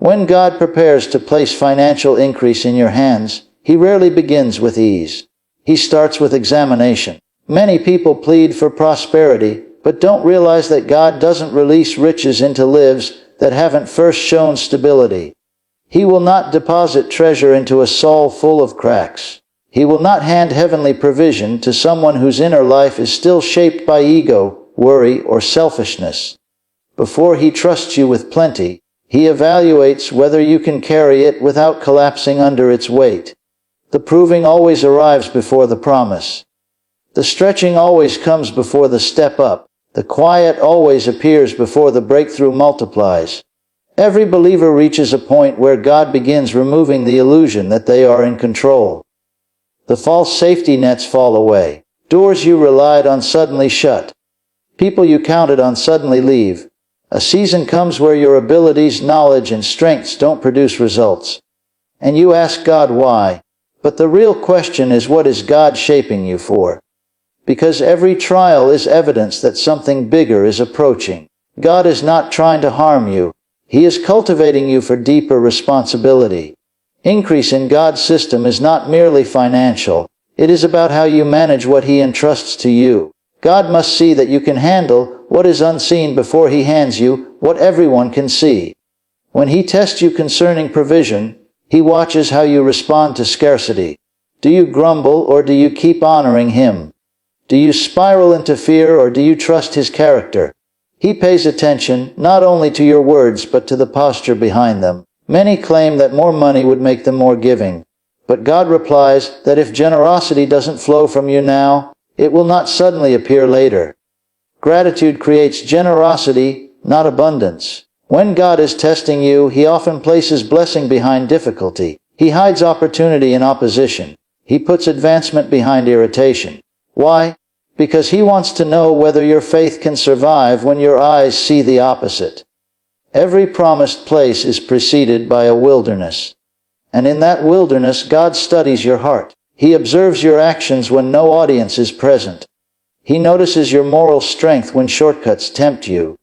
When God prepares to place financial increase in your hands, He rarely begins with ease. He starts with examination. Many people plead for prosperity, but don't realize that God doesn't release riches into lives that haven't first shown stability. He will not deposit treasure into a soul full of cracks. He will not hand heavenly provision to someone whose inner life is still shaped by ego, worry, or selfishness. Before He trusts you with plenty, He evaluates whether you can carry it without collapsing under its weight. The proving always arrives before the promise. The stretching always comes before the step up. The quiet always appears before the breakthrough multiplies. Every believer reaches a point where God begins removing the illusion that they are in control. The false safety nets fall away. Doors you relied on suddenly shut. People you counted on suddenly leave. A season comes where your abilities, knowledge, and strengths don't produce results. And you ask God why. But the real question is, what is God shaping you for? Because every trial is evidence that something bigger is approaching. God is not trying to harm you. He is cultivating you for deeper responsibility. Increase in God's system is not merely financial. It is about how you manage what He entrusts to you. God must see that you can handle what is unseen before He hands you what everyone can see. When He tests you concerning provision, He watches how you respond to scarcity. Do you grumble, or do you keep honoring Him? Do you spiral into fear, or do you trust His character? He pays attention not only to your words but to the posture behind them. Many claim that more money would make them more giving. But God replies that if generosity doesn't flow from you now, it will not suddenly appear later. Gratitude creates generosity, not abundance. When God is testing you, He often places blessing behind difficulty. He hides opportunity in opposition. He puts advancement behind irritation. Why? Because He wants to know whether your faith can survive when your eyes see the opposite. Every promised place is preceded by a wilderness. And in that wilderness, God studies your heart. He observes your actions when no audience is present. He notices your moral strength when shortcuts tempt you.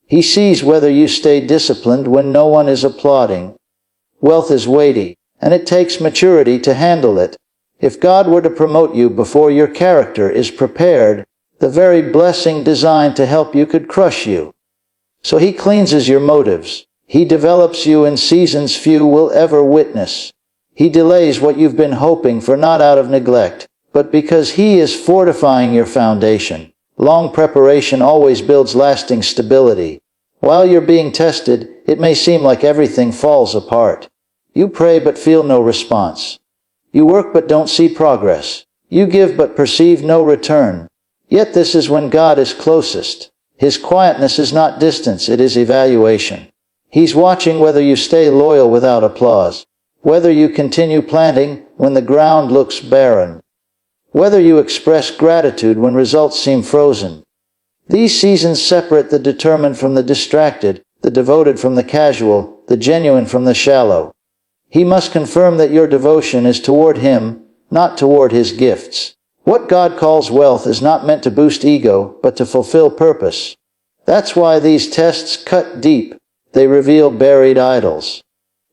He sees whether you stay disciplined when no one is applauding. Wealth is weighty, and it takes maturity to handle it. If God were to promote you before your character is prepared, the very blessing designed to help you could crush you. So He cleanses your motives. He develops you in seasons few will ever witness. He delays what you've been hoping for, not out of neglect, but because He is fortifying your foundation. Long preparation always builds lasting stability. While you're being tested, it may seem like everything falls apart. You pray but feel no response. You work but don't see progress. You give but perceive no return. Yet this is when God is closest. His quietness is not distance, it is evaluation. He's watching whether you stay loyal without applause, whether you continue planting when the ground looks barren, whether you express gratitude when results seem frozen. These seasons separate the determined from the distracted, the devoted from the casual, the genuine from the shallow. He must confirm that your devotion is toward Him, not toward His gifts. What God calls wealth is not meant to boost ego, but to fulfill purpose. That's why these tests cut deep. They reveal buried idols.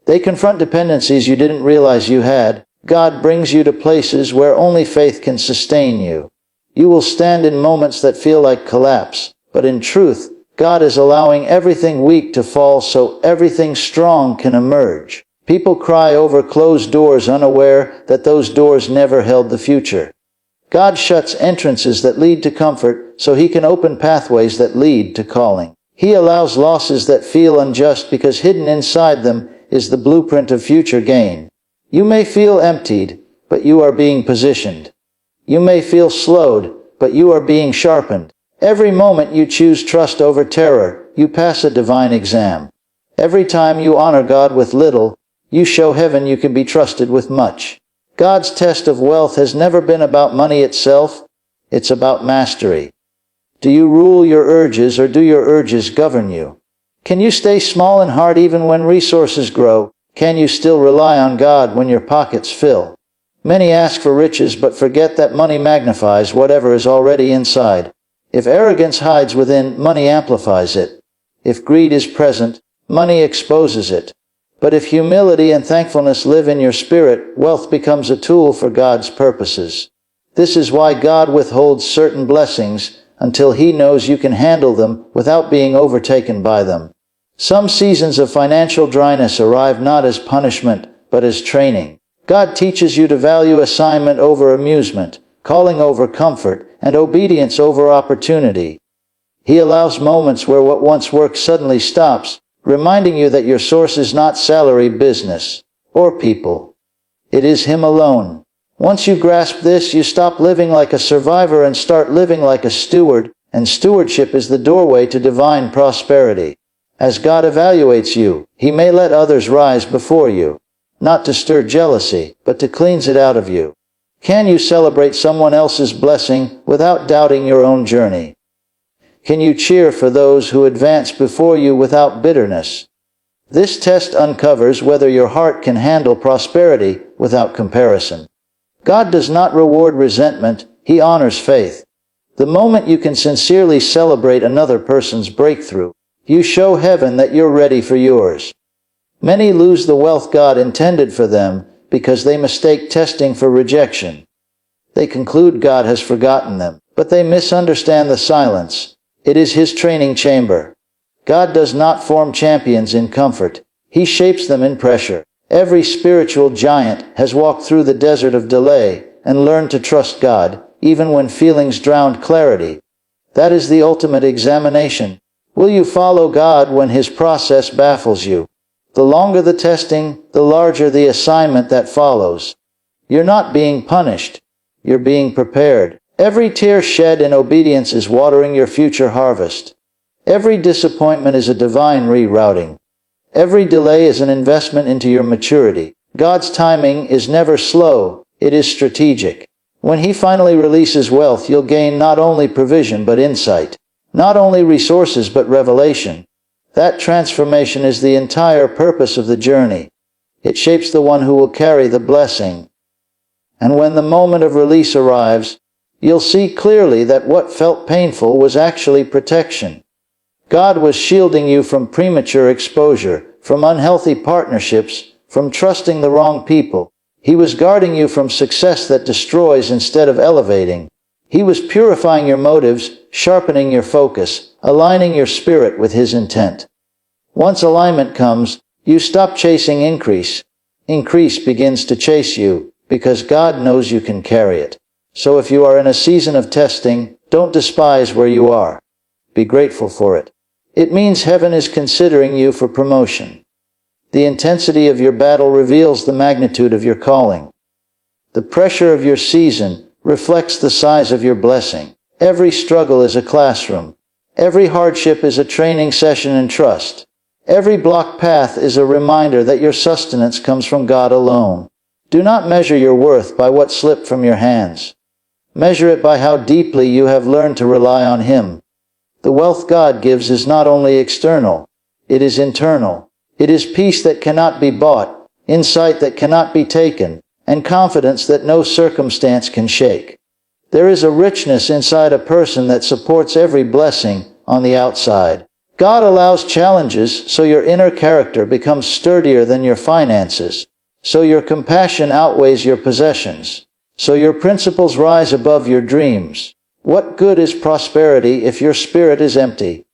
They confront dependencies you didn't realize you had. God brings you to places where only faith can sustain you. You will stand in moments that feel like collapse, but in truth, God is allowing everything weak to fall so everything strong can emerge. People cry over closed doors, unaware that those doors never held the future. God shuts entrances that lead to comfort so He can open pathways that lead to calling. He allows losses that feel unjust because hidden inside them is the blueprint of future gain. You may feel emptied, but you are being positioned. You may feel slowed, but you are being sharpened. Every moment you choose trust over terror, you pass a divine exam. Every time you honor God with little, you show heaven you can be trusted with much. God's test of wealth has never been about money itself. It's about mastery. Do you rule your urges, or do your urges govern you? Can you stay small in heart even when resources grow? Can you still rely on God when your pockets fill? Many ask for riches but forget that money magnifies whatever is already inside. If arrogance hides within, money amplifies it. If greed is present, money exposes it. But if humility and thankfulness live in your spirit, wealth becomes a tool for God's purposes. This is why God withholds certain blessings until He knows you can handle them without being overtaken by them. Some seasons of financial dryness arrive not as punishment, but as training. God teaches you to value assignment over amusement, calling over comfort, and obedience over opportunity. He allows moments where what once worked suddenly stops, reminding you that your source is not salary, business, or people. It is Him alone. Once you grasp this, you stop living like a survivor and start living like a steward, and stewardship is the doorway to divine prosperity. As God evaluates you, He may let others rise before you, not to stir jealousy, but to cleanse it out of you. Can you celebrate someone else's blessing without doubting your own journey? Can you cheer for those who advance before you without bitterness? This test uncovers whether your heart can handle prosperity without comparison. God does not reward resentment, He honors faith. The moment you can sincerely celebrate another person's breakthrough, you show heaven that you're ready for yours. Many lose the wealth God intended for them because they mistake testing for rejection. They conclude God has forgotten them, but they misunderstand the silence. It is His training chamber. God does not form champions in comfort. He shapes them in pressure. Every spiritual giant has walked through the desert of delay and learned to trust God, even when feelings drowned clarity. That is the ultimate examination. Will you follow God when His process baffles you? The longer the testing, the larger the assignment that follows. You're not being punished. You're being prepared. Every tear shed in obedience is watering your future harvest. Every disappointment is a divine rerouting. Every delay is an investment into your maturity. God's timing is never slow, it is strategic. When He finally releases wealth, you'll gain not only provision but insight. Not only resources but revelation. That transformation is the entire purpose of the journey. It shapes the one who will carry the blessing. And when the moment of release arrives, you'll see clearly that what felt painful was actually protection. God was shielding you from premature exposure, from unhealthy partnerships, from trusting the wrong people. He was guarding you from success that destroys instead of elevating. He was purifying your motives, sharpening your focus, aligning your spirit with His intent. Once alignment comes, you stop chasing increase. Increase begins to chase you, because God knows you can carry it. So if you are in a season of testing, don't despise where you are. Be grateful for it. It means heaven is considering you for promotion. The intensity of your battle reveals the magnitude of your calling. The pressure of your season reflects the size of your blessing. Every struggle is a classroom. Every hardship is a training session in trust. Every blocked path is a reminder that your sustenance comes from God alone. Do not measure your worth by what slipped from your hands. Measure it by how deeply you have learned to rely on Him. The wealth God gives is not only external, it is internal. It is peace that cannot be bought, insight that cannot be taken, and confidence that no circumstance can shake. There is a richness inside a person that supports every blessing on the outside. God allows challenges so your inner character becomes sturdier than your finances, so your compassion outweighs your possessions, so your principles rise above your dreams. What good is prosperity if your spirit is empty?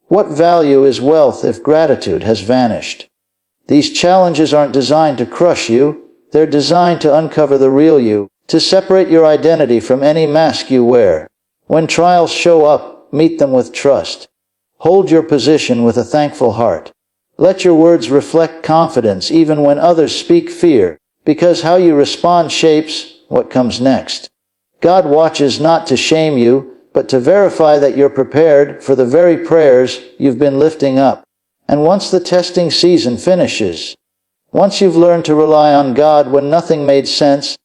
What value is wealth if gratitude has vanished? These challenges aren't designed to crush you, they're designed to uncover the real you, to separate your identity from any mask you wear. When trials show up, meet them with trust. Hold your position with a thankful heart. Let your words reflect confidence even when others speak fear, because how you respond shapes what comes next. God watches not to shame you, but to verify that you're prepared for the very prayers you've been lifting up. And once the testing season finishes, once you've learned to rely on God when nothing made sense,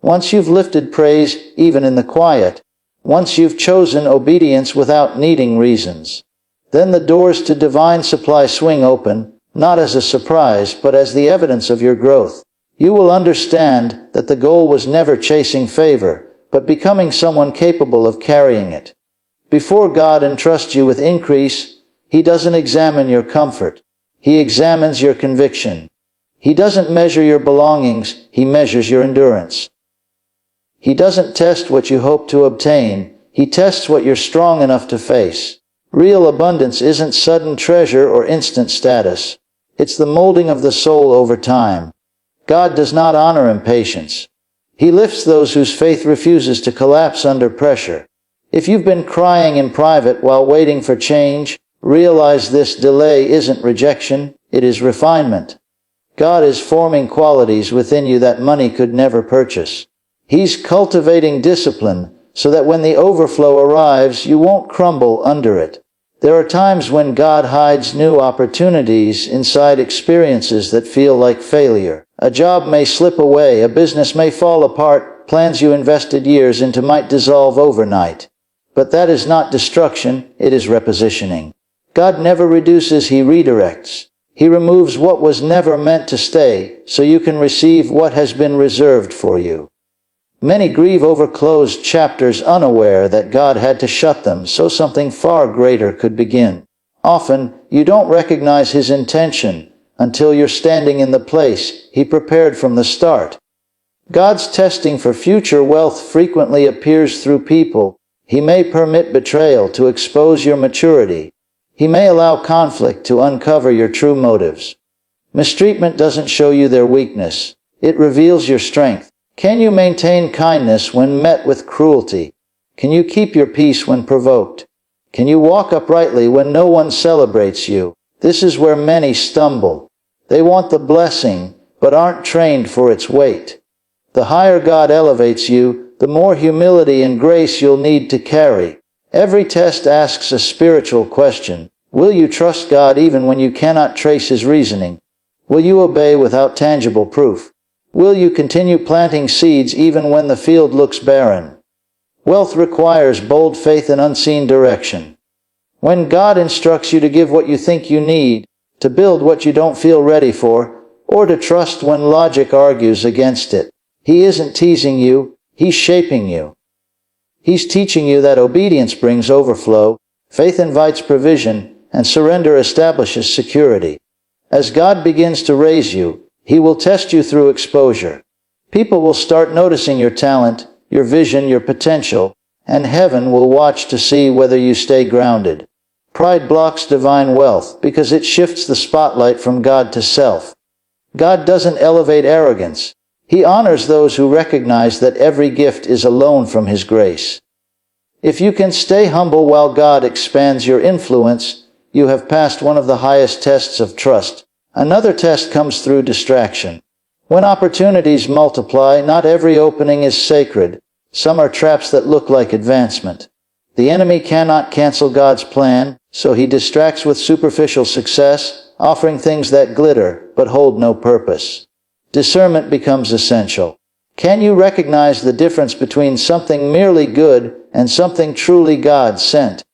once you've lifted praise even in the quiet, once you've chosen obedience without needing reasons, then the doors to divine supply swing open, not as a surprise but as the evidence of your growth. You will understand that the goal was never chasing favor, but becoming someone capable of carrying it. Before God entrusts you with increase, He doesn't examine your comfort. He examines your conviction. He doesn't measure your belongings, He measures your endurance. He doesn't test what you hope to obtain, He tests what you're strong enough to face. Real abundance isn't sudden treasure or instant status. It's the molding of the soul over time. God does not honor impatience. He lifts those whose faith refuses to collapse under pressure. If you've been crying in private while waiting for change, realize this delay isn't rejection, it is refinement. God is forming qualities within you that money could never purchase. He's cultivating discipline, so that when the overflow arrives, you won't crumble under it. There are times when God hides new opportunities inside experiences that feel like failure. A job may slip away, a business may fall apart, plans you invested years into might dissolve overnight. But that is not destruction, it is repositioning. God never reduces, He redirects. He removes what was never meant to stay, so you can receive what has been reserved for you. Many grieve over closed chapters, unaware that God had to shut them so something far greater could begin. Often, you don't recognize His intention until you're standing in the place He prepared from the start. God's testing for future wealth frequently appears through people. He may permit betrayal to expose your maturity. He may allow conflict to uncover your true motives. Mistreatment doesn't show you their weakness. It reveals your strength. Can you maintain kindness when met with cruelty? Can you keep your peace when provoked? Can you walk uprightly when no one celebrates you? This is where many stumble. They want the blessing, but aren't trained for its weight. The higher God elevates you, the more humility and grace you'll need to carry. Every test asks a spiritual question. Will you trust God even when you cannot trace His reasoning? Will you obey without tangible proof? Will you continue planting seeds even when the field looks barren? Wealth requires bold faith and unseen direction. When God instructs you to give what you think you need, to build what you don't feel ready for, or to trust when logic argues against it, He isn't teasing you, He's shaping you. He's teaching you that obedience brings overflow, faith invites provision, and surrender establishes security. As God begins to raise you, He will test you through exposure. People will start noticing your talent, your vision, your potential, and heaven will watch to see whether you stay grounded. Pride blocks divine wealth because it shifts the spotlight from God to self. God doesn't elevate arrogance. He honors those who recognize that every gift is a loan from His grace. If you can stay humble while God expands your influence, you have passed one of the highest tests of trust. Another test comes through distraction. When opportunities multiply, not every opening is sacred. Some are traps that look like advancement. The enemy cannot cancel God's plan, so he distracts with superficial success, offering things that glitter but hold no purpose. Discernment becomes essential. Can you recognize the difference between something merely good and something truly God-sent?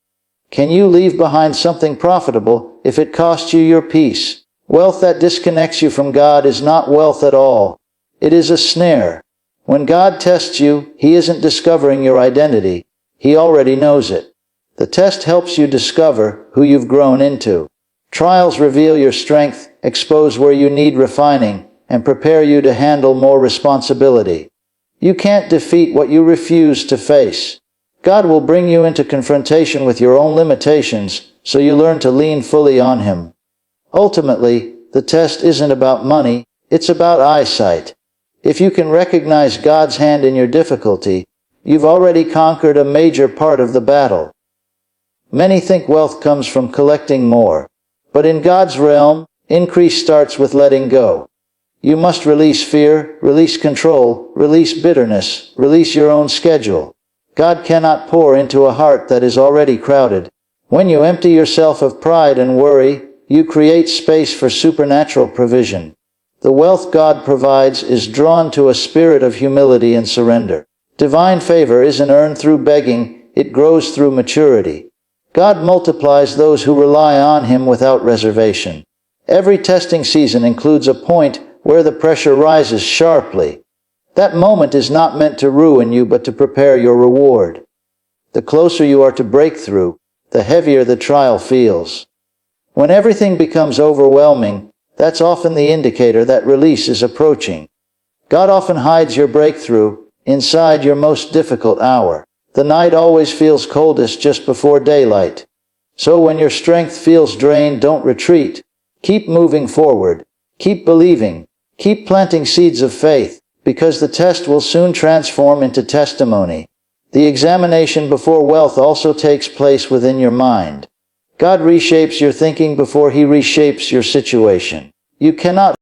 Can you leave behind something profitable if it costs you your peace? Wealth that disconnects you from God is not wealth at all. It is a snare. When God tests you, He isn't discovering your identity. He already knows it. The test helps you discover who you've grown into. Trials reveal your strength, expose where you need refining, and prepare you to handle more responsibility. You can't defeat what you refuse to face. God will bring you into confrontation with your own limitations, so you learn to lean fully on Him. Ultimately, the test isn't about money, it's about eyesight. If you can recognize God's hand in your difficulty, you've already conquered a major part of the battle. Many think wealth comes from collecting more. But in God's realm, increase starts with letting go. You must release fear, release control, release bitterness, release your own schedule. God cannot pour into a heart that is already crowded. When you empty yourself of pride and worry, you create space for supernatural provision. The wealth God provides is drawn to a spirit of humility and surrender. Divine favor isn't earned through begging, it grows through maturity. God multiplies those who rely on Him without reservation. Every testing season includes a point where the pressure rises sharply. That moment is not meant to ruin you but to prepare your reward. The closer you are to breakthrough, the heavier the trial feels. When everything becomes overwhelming, That's often the indicator that release is approaching. God often hides your breakthrough inside your most difficult hour. The night always feels coldest just before daylight. So when your strength feels drained, don't retreat. Keep moving forward. Keep believing. Keep planting seeds of faith, because the test will soon transform into testimony. The examination before wealth also takes place within your mind. God reshapes your thinking before He reshapes your situation. You cannot